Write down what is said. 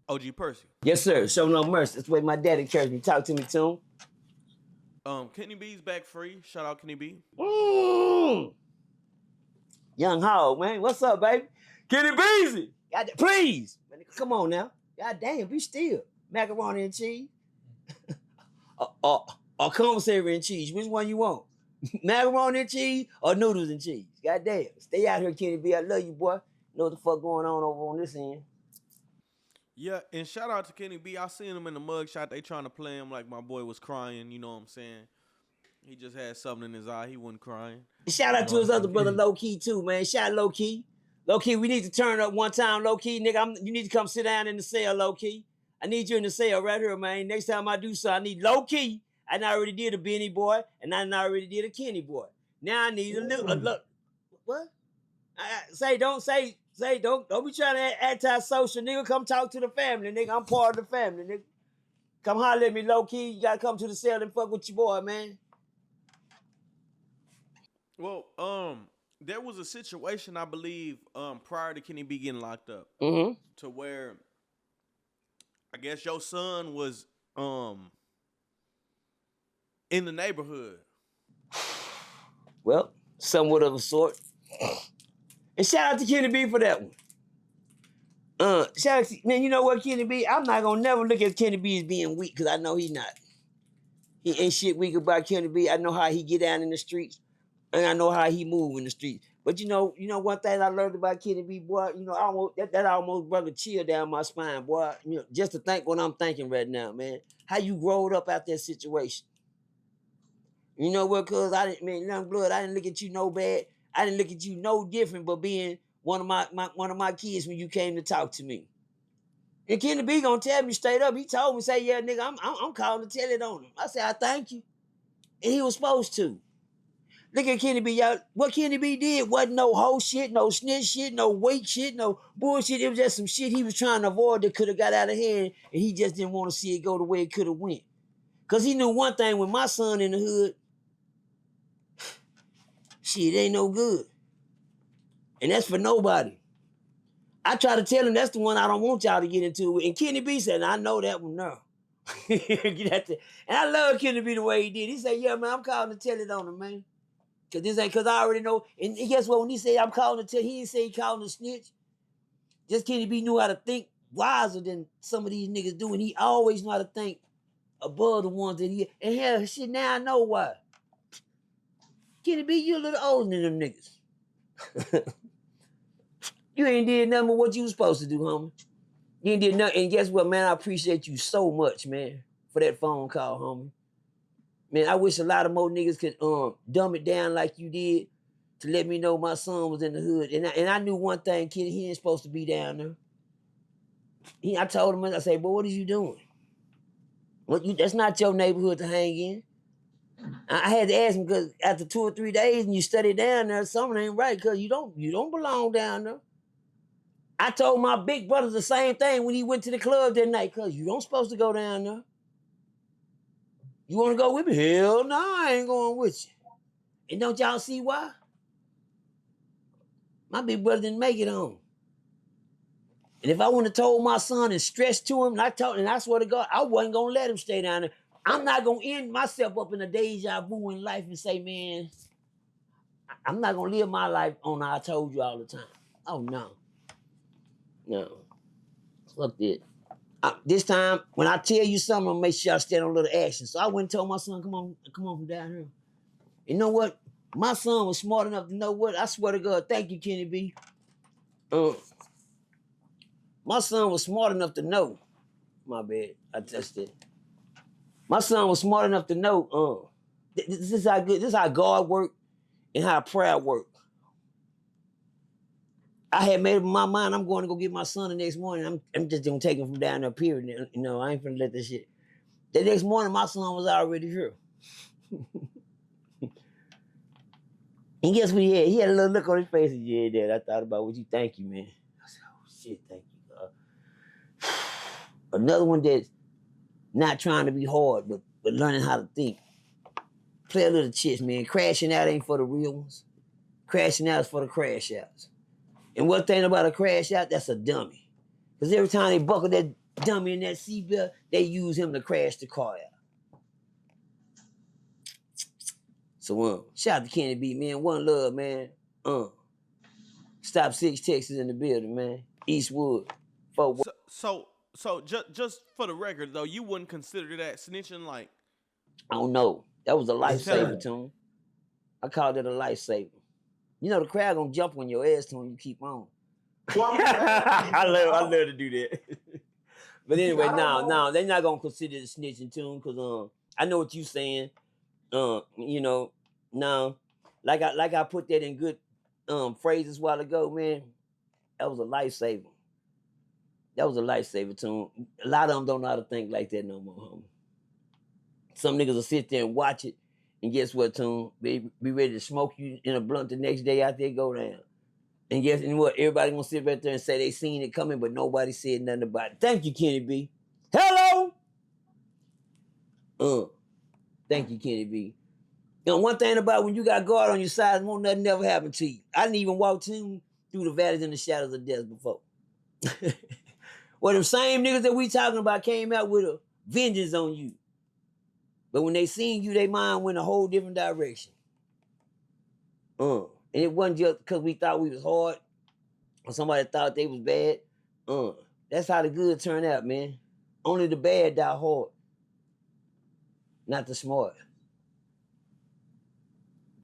OG Percy. Yes, sir. Show no mercy. That's the way my daddy encouraged me. Talk to me, Tune. Kenny B's back free. Shout out Kenny B. Mm. Young Hog, man. What's up, baby? Kenny Beezy. Please. Man, come on now. God damn, be still. Macaroni and cheese. or commissary and cheese. Which one you want? Macaroni and cheese or noodles and cheese? God damn. Stay out here, Kenny B. I love you, boy. Know what the fuck going on over on this end. Yeah, and shout out to Kenny B. I seen him in the mugshot. They trying to play him like my boy was crying. You know what I'm saying? He just had something in his eye. He wasn't crying. And shout out to his other brother, Low Key, too, man. Shout out Low Key. Low Key, we need to turn up one time, Low Key. Nigga, you need to come sit down in the cell, Low Key. I need you in the cell right here, man. Next time I do so, I need Low Key. I already did a Benny boy, and I already did a Kenny boy. Now I need a little look. What? Don't be trying to act antisocial, nigga. Come talk to the family, nigga. I'm part of the family, nigga. Come holler at me, Low Key. You gotta come to the cell and fuck with your boy, man. Well, there was a situation I believe prior to Kenny B getting locked up to where I guess your son was in the neighborhood. Well, somewhat of a sort. And shout out to Kenny B for that one. Shout out to, man, you know what, Kenny B? I'm not gonna never look at Kenny B as being weak, because I know he's not. He ain't shit weak about Kenny B. I know how he get down in the streets, and I know how he move in the streets. But you know one thing I learned about Kenny B, boy, that almost brought a chill down my spine, boy. You know, just to think what I'm thinking right now, man. How you growed up out that situation. You know what, cuz young blood, I didn't look at you no bad. I didn't look at you no different but being one of my kids when you came to talk to me. And Kenny B gonna tell me straight up. He told me, say, yeah, nigga, I'm calling to tell it on him. I said, I thank you. And he was supposed to. Look at Kenny B, y'all. What Kenny B did wasn't no whole shit, no snitch shit, no weak shit, no bullshit. It was just some shit he was trying to avoid that could have got out of hand, and he just didn't want to see it go the way it could have went. Because he knew one thing, with my son in the hood, shit ain't no good. And that's for nobody. I try to tell him that's the one I don't want y'all to get into. And Kenny B said, I know that one now. And I love Kenny B the way he did. He said, yeah, man, I'm calling to tell it on him, man. Because I already know. And guess what? When he said I'm calling to tell, he didn't say he calling to snitch. Just Kenny B knew how to think wiser than some of these niggas do. And he always know how to think above the ones that he. And hell, shit, now I know why. Kenny B, you a little older than them niggas. You ain't did nothing but what you was supposed to do, homie. You ain't did nothing. And guess what, man? I appreciate you so much, man, for that phone call, homie. Man, I wish a lot of more niggas could dumb it down like you did to let me know my son was in the hood. And I knew one thing, kid, he ain't supposed to be down there. I told him, I said, boy, what is you doing? That's not your neighborhood to hang in. I had to ask him, because after 2 or 3 days and you study down there, something ain't right, because you don't belong down there. I told my big brother the same thing when he went to the club that night, because you don't supposed to go down there. You want to go with me? Hell no, I ain't going with you. And don't y'all see why? My big brother didn't make it home. And if I wouldn't have told my son and stressed to him, and I swear to God, I wasn't going to let him stay down there. I'm not going to end myself up in a deja vu in life and say, man, I'm not going to live my life on I told you all the time. Oh, no. No. Fuck that. This time, when I tell you something, I'll make sure I stand on a little action. So I went and told my son, come on from down here. You know what? My son was smart enough to know what? I swear to God, thank you, Kenny B. My son was smart enough to know. My bad. I touched it. My son was smart enough to know. This is how God work and how prayer work. I had made up my mind, I'm going to go get my son the next morning. I'm just going to take him from down there, period. You know, I ain't finna let this shit. The next morning, my son was already here. And guess what he had? He had a little look on his face and yeah, Dad, I thought about what you. Thank you, man. I said, oh, shit, thank you, God. Another one that's not trying to be hard, but learning how to think. Play a little chess, man. Crashing out ain't for the real ones. Crashing out is for the crash outs. And one thing about a crash out, that's a dummy. Because every time they buckle that dummy in that seatbelt, they use him to crash the car out. So shout out to Kenny B, man. One love, man. Stop 6 Texas in the building, man. Eastwood. So just for the record though, you wouldn't consider that snitching, like? I don't know. That was a lifesaver, Tune. I called it a lifesaver. You know the crowd gonna jump on your ass when you keep on. I love to do that. But anyway, no, they're not gonna consider it snitching, Tune, because I know what you saying. You know, now, like I put that in good phrases a while ago, man. That was a lifesaver. That was a lifesaver, Tune. A lot of them don't know how to think like that no more, homie. Some niggas will sit there and watch it, and guess what, Tune? Be ready to smoke you in a blunt the next day out there, go down. And guess what? Everybody gonna sit right there and say they seen it coming, but nobody said nothing about it. Thank you, Kenny B. Hello. Thank you, Kenny B. You know, one thing about when you got guard on your side, won't nothing never happen to you. I didn't even walk through the valleys and the shadows of death before. Well, the same niggas that we talking about came out with a vengeance on you. But when they seen you, their mind went a whole different direction. And it wasn't just because we thought we was hard or somebody thought they was bad. That's how the good turn out, man. Only the bad die hard, not the smart.